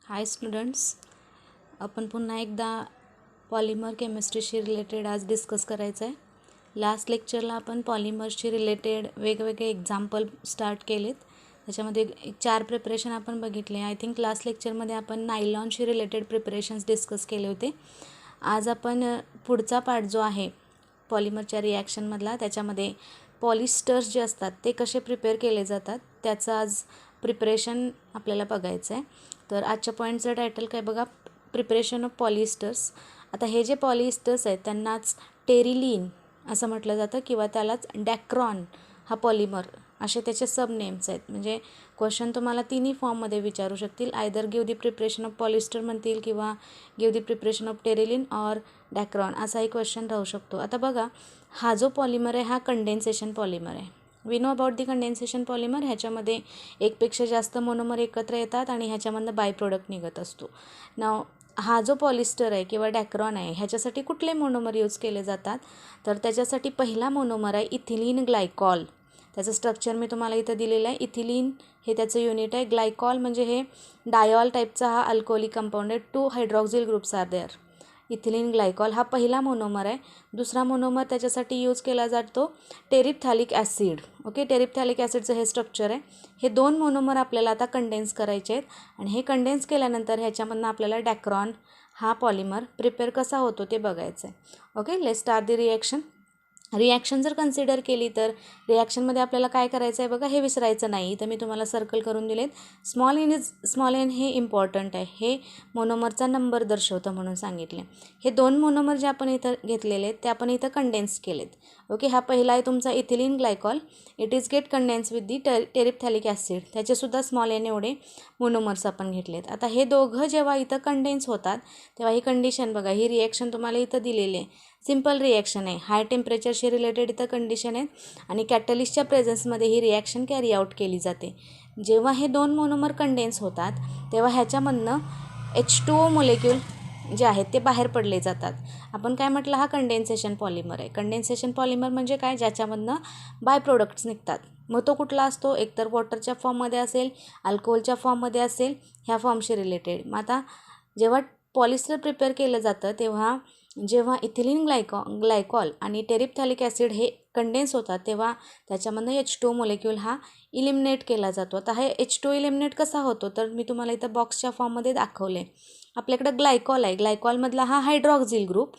हाय students, आपण पुन्हा एकदा पॉलिमर केमिस्ट्रीशी रिलेटेड आज डिस्कस करायचं आहे. लास्ट लेक्चरला आपण पॉलिमर्सशी रिलेटेड वेगवेगळे एक्झाम्पल स्टार्ट केलेत. त्याच्यामध्ये 4 प्रिपरेशन आपण बघितले. आय थिंक लास्ट लेक्चरमध्ये आपण नायलॉनशी रिलेटेड प्रिपरेशन्स डिस्कस केले होते. आज आपण पुढचा पार्ट जो आहे पॉलिमरच्या रिॲक्शनमधला, त्याच्यामध्ये पॉलिस्टर्स जे असतात ते कसे प्रिपेअर केले जातात त्याचं आज प्रिपरेशन आपल्याला बघायचं आहे. तर आजच्या पॉईंटचं टायटल काय बघा, प्रिपरेशन ऑफ पॉलिस्टर्स. आता हे जे पॉलिस्टर्स आहेत त्यांनाच टेरिलीन असं म्हटलं जातं किंवा त्यालाच डॅक्रॉन हा पॉलिमर असे त्याचे सब नेम्स आहेत. म्हणजे क्वेश्चन तुम्हाला तिन्ही फॉर्ममध्ये विचारू शकतील. Either give the preparation of polyester म्हणतील किंवा give the preparation of terylene or dacron असाही क्वेश्चन राहू शकतो. आता बघा, हा जो पॉलिमर आहे हा कंडेन्सेशन पॉलिमर आहे. We know about the condensation polymer. ह्याच्यामध्ये एकपेक्षा जास्त मोनोमर एकत्र येतात आणि ह्याच्यामधनं बाय प्रोडक्ट निघत असतो. नाव हा जो पॉलिस्टर आहे किंवा डॅक्रॉन आहे ह्याच्यासाठी कुठले मोनोमर यूज केले जातात, तर त्याच्यासाठी पहिला मोनोमर आहे इथिलीन ग्लायकॉल. त्याचं स्ट्रक्चर मी तुम्हाला इथं दिलेलं आहे. इथिलीन हे त्याचं युनिट आहे. ग्लायकॉल म्हणजे हे डायॉल टाईपचा हा अल्कोहोलिक कंपाऊंड आहे. 2 hydroxyl groups are there. Ethylene glycol हा पहिला मोनोमर आहे. दुसरा मोनोमर त्याच्यासाठी यूज केला जातो टेरिप्थॅलिक ॲसिड. ओके, टेरिप्थॅलिक ॲसिडचं हे स्ट्रक्चर आहे. हे 2 मोनोमर आपल्याला आता कंडेन्स करायचे आहेत आणि हे कंडेन्स केल्यानंतर ह्याच्यामधनं आपल्याला डॅक्रॉन हा पॉलिमर प्रिपेअर कसा होतो ते बघायचं आहे. Okay, let's start the reaction. Reaction जर कन्सिडर केली तर रिॲक्शनमध्ये आपल्याला काय करायचं आहे बघा, हे विसरायचं नाही. तर मी तुम्हाला सर्कल करून दिलेत. स्मॉल एन हे इम्पॉर्टंट आहे. हे मोनोमरचा नंबर दर्शवतं म्हणून सांगितले. हे 2 मोनोमर जे आपण इथं घेतलेले आहेत ते आपण इथं कंडेन्स केलेत. ओके, हा पहिला आहे तुमचा ethylene glycol. It is get condense with the terephthalic acid. त्याचेसुद्धा स्मॉल एन एवढे मोनोमर्स आपण घेतलेत. आता हे दोघं जेव्हा इथं कंडेन्स होतात तेव्हा ही कंडिशन बघा, ही रिॲक्शन तुम्हाला इथं दिलेली आहे. सिम्पल रिॲक्शन आहे. हाय टेम्परेचरशी रिलेटेड इथं कंडिशन आहे आणि कॅटलिस्टच्या प्रेझेन्समध्ये ही रिॲक्शन कॅरी आउट केली जाते. जेव्हा हे 2 मोनोमर कंडेन्स होतात तेव्हा ह्याच्यामधनं H2O मोलेक्यूल जे आहेत ते बाहेर पडले जातात. आपण काय म्हटलं, हा कंडेन्सेशन पॉलिमर आहे. कंडेन्सेशन पॉलिमर म्हणजे काय, ज्याच्यामधनं बाय प्रोडक्ट्स निघतात. मग तो कुठला असतो, एकतर वॉटरच्या फॉर्ममध्ये असेल, अल्कोहोलच्या फॉर्ममध्ये असेल, ह्या फॉर्मशी रिलेटेड. मग आता जेव्हा पॉलिस्टर प्रिपेअर केलं जातं तेव्हा जेव्हा इथिलीन ग्लायकॉल आणि टेरिप्थॅलिक ॲसिड हे कंडेन्स होतात तेव्हा त्याच्यामधनं H2O मोलेक्यूल हा इलिमिनेट केला जातो. आता हे H2O इलिमिनेट कसा होतो, तर मी तुम्हाला इथं बॉक्सच्या फॉर्ममध्ये दाखवले. आपल्याकडं ग्लायकॉल आहे. ग्लायकॉलमधला हा हायड्रॉक्झिल ग्रुप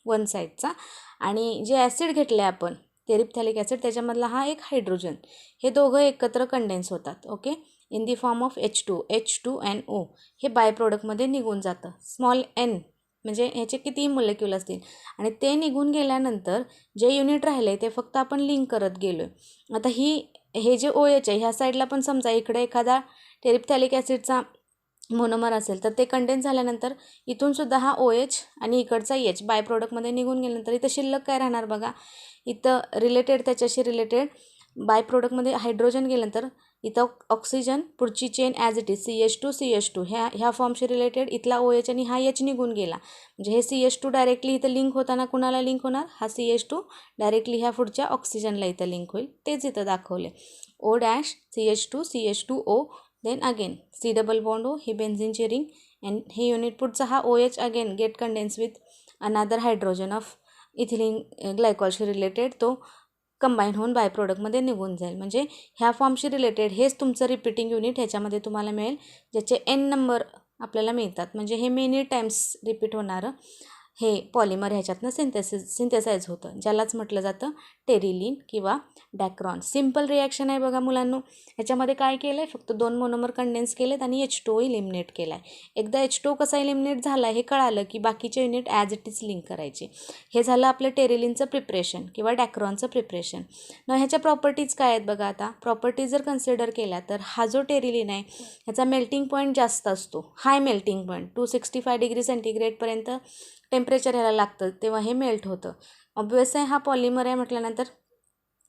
वन साईडचा आणि जे ॲसिड घेतले आपण टेरिप्थॅलिक ॲसिड त्याच्यामधला हा एक हायड्रोजन. हे दोघं एकत्र कंडेन्स होतात. Okay, in the form of H2NO. हे बाय प्रोडक्टमध्ये निघून जातं. स्मॉल एन म्हणजे ह्याचे कितीही मोलेक्यूल असतील आणि ते निघून गेल्यानंतर जे युनिट राहिले ते फक्त आपण लिंक करत गेलो आहे. आता हे जे OH आहे ह्या साईडला पण समजा इकडे एखादा टेरिप्थॅलिक ॲसिडचा मोनोमर असेल तर ते कंडेन्स झाल्यानंतर इथूनसुद्धा हा OH आणि इकडचा H बाय प्रोडक्टमध्ये निघून गेल्यानंतर इथं शिल्लक काय राहणार बघा, इथं रिलेटेड त्याच्याशी रिलेटेड बाय प्रोडक्टमध्ये हायड्रोजन गेल्यानंतर इथं ऑक्सिजन, पुढची chain as it is CH2 ह्या फॉर्मशी रिलेटेड इथला OH आणि हा H निघून गेला. म्हणजे हे CH2 डायरेक्टली इथं लिंक होताना कुणाला लिंक होणार, हा CH2 डायरेक्टली ह्या पुढच्या ऑक्सिजनला इथं लिंक होईल. तेच इथं दाखवले. O-CH2O then again C double bond O, ही बेन्झिनची रिंग अँड हे युनिट पुढचा हा OH again get condense with another hydrogen of ethylene ग्लायकॉलशी रिलेटेड, तो कंबाईन होऊन बाय प्रोडक्टमध्ये निघून जाईल. म्हणजे ह्या फॉर्मशी रिलेटेड हेच तुमचं रिपीटिंग युनिट ह्याच्यामध्ये तुम्हाला मिळेल, ज्याचे N नंबर आपल्याला मिळतात. म्हणजे हे मेनी टाईम्स रिपीट होणारं हे पॉलिमर ह्याच्यातनं सिंथेसाइज होतं, ज्यालाच म्हटलं जातं टेरिलीन किंवा डॅक्रॉन. सिम्पल रिॲक्शन आहे बघा मुलांनो. ह्याच्यामध्ये काय केलं आहे, फक्त 2 मोनोमर कंडेन्स केलेत आणि H2O इलिमिनेट केला आहे. एकदा H2O कसा इलिमिनेट झाला हे कळालं की बाकीचे unit as it is link करायचे. हे झालं आपलं टेरिलीनचं प्रिपरेशन किंवा डॅक्रॉनचं प्रिपरेशन. न ह्याच्या प्रॉपर्टीज काय आहेत बघा. आता प्रॉपर्टीज जर कन्सिडर केल्या तर हा जो टेरिलीन आहे ह्याचा मेल्टिंग पॉईंट जास्त असतो. हाय मेल्टिंग पॉईंट 265 डिग्री सेंटीग्रेडपर्यंत टेम्परेचर ह्याला लागतं तेव्हा हे मेल्ट होतं. ऑब्वियस आहे हा पॉलिमर आहे म्हटल्यानंतर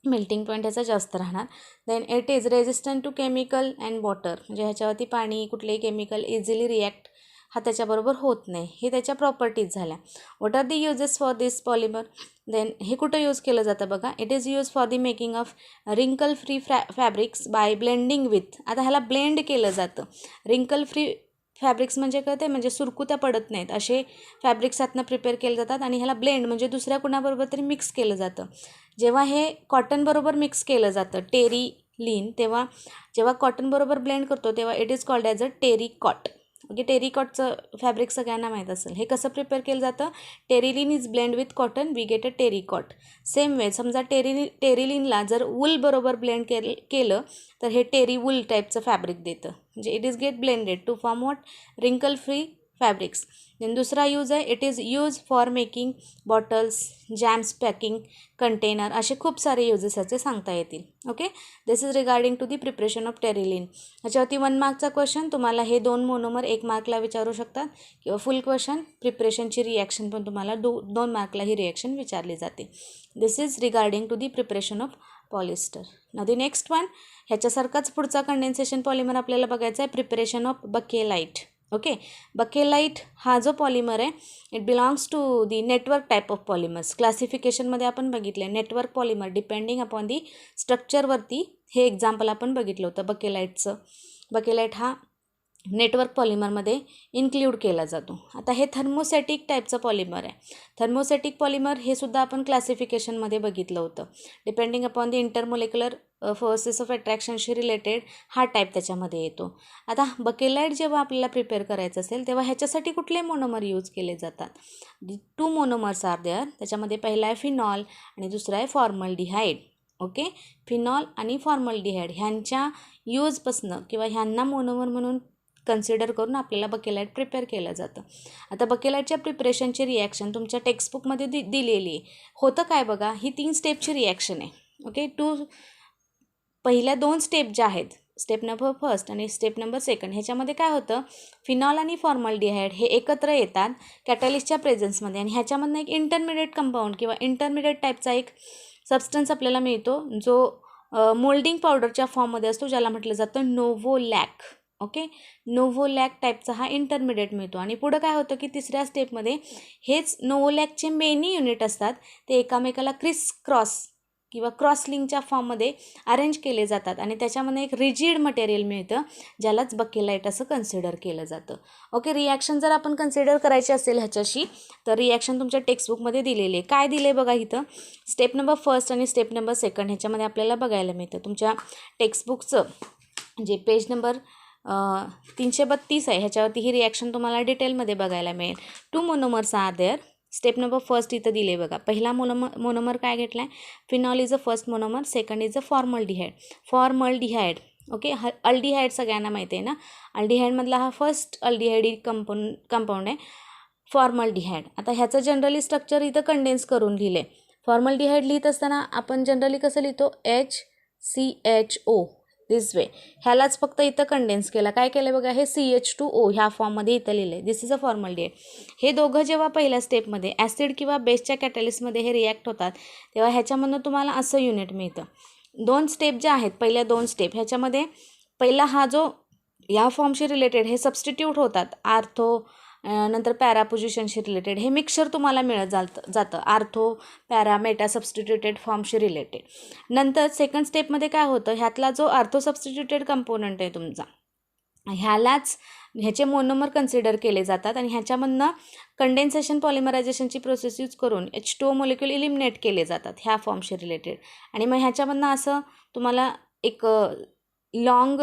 मेल्टिंग पॉईंट ह्याचा जास्त राहणार. Then it is resistant to chemical and water. म्हणजे ह्याच्यावरती पाणी कुठलेही केमिकल इझिली रिॲक्ट हा त्याच्याबरोबर होत नाही. हे त्याच्या प्रॉपर्टीज झाल्या. What are the uses for this polymer. Then हे कुठं यूज केलं जातं बघा, it is use for the making of wrinkle free fabrics by blending with. आता ह्याला ब्लेंड केलं जातं. रिंकल फ्री फॅब्रिक्स म्हणजे कळते, म्हणजे सुरकुत्या पडत नाहीत असे फॅब्रिक्स यातनं प्रिपेअर केले जातात आणि ह्याला ब्लेंड म्हणजे दुसऱ्या कुणाबरोबर तरी मिक्स केलं जातं. जेव्हा हे कॉटनबरोबर मिक्स केलं जातं टेरिलीन, तेव्हा जेव्हा कॉटनबरोबर ब्लेंड करतो तेव्हा it is called as a terrycot. Okay, टेरिकॉटचं फॅब्रिक सगळ्यांना माहीत असेल. हे कसं प्रिपेअर केलं जातं? Terylene is blend with cotton, we get a terrycot. Same way समजा टेरिलीनला जर वूल बरोबर ब्लेंड केलं तर हे टेरी वूल टाईपचं फॅब्रिक देतं. म्हणजे it is get blended to form what? Wrinkle free fabrics. Then दुसरा यूज आहे, it is use for making bottles, jams packing, container, असे खूप सारे युजेस याचे सांगता येतील. Okay, this is regarding to the preparation of terylene. ह्याच्यावरती 1 मार्कचा क्वेश्चन तुम्हाला हे 2 मोनोमर 1 मार्कला विचारू शकतात किंवा फुल क्वेश्चन प्रिपरेशनची रिॲक्शन पण तुम्हाला 2 मार्कला ही रिॲक्शन विचारली जाते. This is regarding to the preparation of polyester. Now the next one, ह्याच्यासारखाच पुढचा कंडेन्सेशन पॉलिमर आपल्याला बघायचा आहे, preparation of bakelite. Okay, bakelite हा जो पॉलिमर आहे it belongs to the network type of polymers. क्लासिफिकेशनमध्ये आपण बघितलं network polymer depending upon the स्ट्रक्चरवरती हे एक्झाम्पल आपण बघितलं होतं बकेलाइटचं. बकेलाइट हा नेटवर्क पॉलिमरमध्ये इन्क्ल्यूड केला जातो. आता हे थर्मोसेटिक टाईपचं पॉलिमर आहे. थर्मोसेटिक पॉलिमर हे सुद्धा आपण क्लासिफिकेशनमध्ये बघितलं होतं. Depending upon the intermolecular forces of अट्रॅक्शनशी रिलेटेड हा टाईप त्याच्यामध्ये येतो. आता बकेलाइट जेव्हा आपल्याला प्रिपेअर करायचं असेल तेव्हा ह्याच्यासाठी कुठले मोनोमर यूज केले जातात? 2 मोनोमर्स आर देअर. त्याच्यामध्ये पहिला आहे फिनॉल आणि दुसरा आहे फॉर्मल्डिहाइड. ओके, फिनॉल आणि फॉर्मल्डिहाइड ह्यांच्या यूजपासनं किंवा ह्यांना मोनोमर म्हणून कन्सिडर करून आपल्याला बकेलाइट प्रिपेअर केलं जातं. आता बकेलाइटच्या प्रिपरेशनची रिॲक्शन तुमच्या टेक्स्टबुकमध्ये दिलेली आहे. होतं काय बघा, ही 3 स्टेपची रिॲक्शन आहे. ओके, पहिल्या 2 स्टेप ज्या आहेत, स्टेप नंबर फर्स्ट आणि स्टेप नंबर सेकंड, ह्याच्यामध्ये काय होतं, फिनॉल आणि फॉर्मल्डिहाइड हे एकत्र येतात कॅटलिस्टच्या प्रेझेन्समध्ये आणि ह्याच्यामधनं एक इंटरमिडिएट कंपाऊंड किंवा इंटरमिडिएट टाईपचा एक सबस्टन्स आपल्याला मिळतो जो मोल्डिंग पावडरच्या फॉर्ममध्ये असतो, ज्याला म्हटलं जातं नोव्होलॅक. ओके, नोव्होलॅक टाईपचा हा इंटरमिडिएट मिळतो आणि पुढं काय होतं की तिसऱ्या स्टेपमध्ये हेच नोव्होलॅकचे मेनी युनिट असतात, ते एकामेकाला क्रिस क्रॉस किंवा क्रॉसलिंकच्या फॉर्ममध्ये अरेंज केले जातात आणि त्याच्यामध्ये एक रिजिड मटेरियल मिळतं ज्यालाच बकेलाइट असं कन्सिडर केलं जातं. ओके, रिॲक्शन जर आपण कन्सिडर करायची असेल ह्याच्याशी तर रिॲक्शन तुमच्या टेक्स्टबुकमध्ये दिलेली आहे. काय दिले बघा इथं, स्टेप नंबर फर्स्ट आणि स्टेप नंबर सेकंड ह्याच्यामध्ये आपल्याला बघायला मिळतं. तुमच्या टेक्स्टबुकचं जे पेज नंबर 332 आहे ह्याच्यावरती ही रिॲक्शन तुम्हाला डिटेलमध्ये बघायला मिळेल. 2 monomers are there. Step number first इथं दिले बघा. पहिला मोनोमर काय घेतला आहे, phenol is a first monomer, second is a formaldehyde. Okay, aldehyde सगळ्यांना माहिती आहे ना, अल्डिहाइडमधला हा फर्स्ट अल्डिहाइड कंपाऊंड आहे फॉर्मल्डिहाइड. आता ह्याचं जनरली स्ट्रक्चर इथं कंडेन्स करून लिहिले. फॉर्मल्डिहाइड लिहित असताना आपण जनरली कसं लिहितो, HCHO दिस वे. ह्यालाच फक्त इथं कंडेन्स केला. काय केलं बघा, हे CH2O ह्या फॉर्ममध्ये इथं लिहिलं आहे. दिस इज अ फॉर्मल्डिहाइड. हे दोघं जेव्हा पहिल्या स्टेपमध्ये ॲसिड किंवा बेसच्या कॅटलिस्टमध्ये हे रिॲक्ट होतात तेव्हा ह्याच्यामधून तुम्हाला असं युनिट मिळतं. 2 स्टेप ज्या आहेत, पहिल्या 2 स्टेप ह्याच्यामध्ये पहिला हा जो या फॉर्मशी रिलेटेड हे सबस्टिट्यूट होतात, आर्थो नंतर पॅरा पोझिशनशी रिलेटेड हे मिक्सचर तुम्हाला मिळत जातं आर्थो पॅरा मेटा सबस्टिट्यूटेड फॉर्मशी रिलेटेड. नंतर सेकंड स्टेपमध्ये काय होतं, ह्यातला जो आर्थो सबस्टिट्यूटेड कंपोनंट आहे तुमचा, ह्याचे मोनोमर कन्सिडर केले जातात आणि ह्याच्यामधनं कंडेन्सेशन पॉलिमरायझेशनची प्रोसेस यूज करून H2O मॉलिक्यूल इलिमिनेट केले जातात ह्या फॉर्मशी रिलेटेड. आणि मग ह्याच्यामधनं असं तुम्हाला एक लॉंग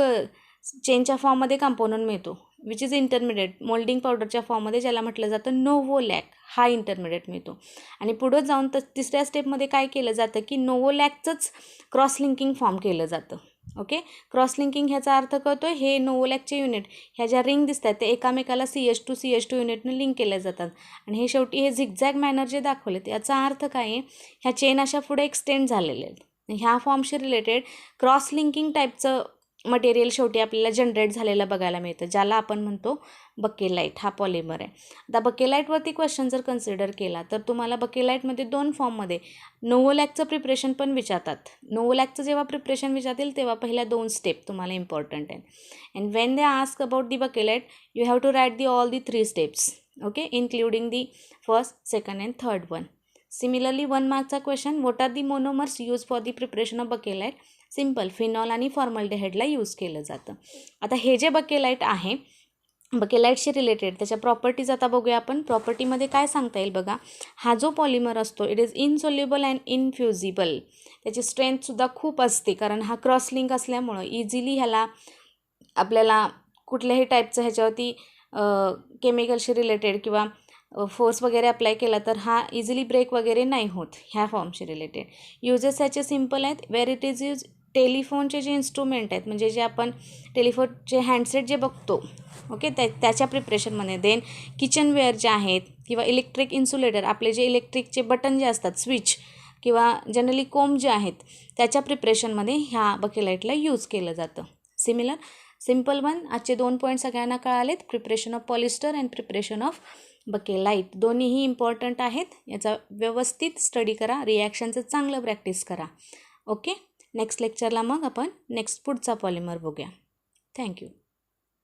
चेनच्या फॉर्ममध्ये कंपोनंट मिळतो विच इज इंटरमिडिएट मोल्डिंग पावडरच्या फॉर्ममध्ये, ज्याला म्हटलं जातं नोव्होलॅक. हा इंटरमिडिएट मिळतो आणि पुढं जाऊन तर तिसऱ्या स्टेपमध्ये काय केलं जातं की नोव्होलॅकचंच क्रॉस लिंकिंग फॉर्म केलं जातं. ओके, क्रॉस लिंकिंग ह्याचा अर्थ कळतो आहे, हे नोव्होलॅकचे युनिट ह्या ज्या रिंग दिसतात ते एकामेकाला CH2 युनिटनं लिंक केल्या जातात आणि हे शेवटी हे झिगझॅग मॅनर जे दाखवले याचा अर्थ काय आहे, ह्या चेन अशा पुढे एक्सटेंड झालेले आहेत. ह्या फॉर्मशी रिलेटेड क्रॉस लिंकिंग टाईपचं मटेरियल शेवटी आपल्याला जनरेट झालेलं बघायला मिळतं, ज्याला आपण म्हणतो बकेलाइट. हा पॉलिमर आहे. आता बकेलाइटवरती क्वेश्चन जर कन्सिडर केला तर तुम्हाला बकेलाइटमध्ये 2 फॉर्ममध्ये नोव्होलॅकचं प्रिपरेशन पण विचारतात. नोव्होलॅकचं जेव्हा प्रिपरेशन विचारतील तेव्हा पहिल्या 2 स्टेप तुम्हाला इम्पॉर्टंट आहे. And when they ask about the bakelite you have to write all the 3 steps. Okay, including the first, second and third one. Similarly 1 मार्कचा question, what are the monomers use for the preparation of bakelite. Simple, phenol आणि फॉर्मल्डिहाइडला use केलं जातं. आता हे जे बकेलाइट आहे बकेलाईटशी related त्याच्या प्रॉपर्टीज आता बघूया आपण. प्रॉपर्टीमध्ये काय सांगता येईल बघा. हा जो पॉलिमर असतो इट इज इनसोल्युबल अँड इनफ्युजिबल. त्याची स्ट्रेंथसुद्धा खूप असते, कारण हा क्रॉस लिंक असल्यामुळं इझिली ह्याला आपल्याला कुठल्याही टाईपचं ह्याच्यावरती केमिकलशी रिलेटेड किंवा फोर्स वगैरे अप्लाय केला तर हा इझिली ब्रेक वगैरे नाही होत ह्या फॉर्मशी रिलेटेड. युजेस ह्याचे सिम्पल आहेत. वेअर इट इज यूज टेलिफोनचे जे इन्स्ट्रुमेंट आहेत, म्हणजे जे आपण टेलिफोनचे हँडसेट जे बघतो ओके, त्याच्या प्रिपरेशनमध्ये. देन किचनवेअर जे आहेत किंवा इलेक्ट्रिक इन्सुलेटर, आपले जे इलेक्ट्रिकचे बटन जे असतात स्विच किंवा जनरली कोंब जे आहेत त्याच्या प्रिपरेशनमध्ये ह्या बकेलाईटला यूज केलं जातं. Simple one. आजचे 2 पॉईंट सगळ्यांना कळालेत. Preparation of polyester and preparation of bakelite दोन्हीही इम्पॉर्टंट आहेत. याचा व्यवस्थित स्टडी करा, रिॲक्शनचं चांगलं प्रॅक्टिस करा. ओके, नेक्स्ट लेक्चरला मग आपण पुढचा पॉलिमर बघूया. थँक्यू.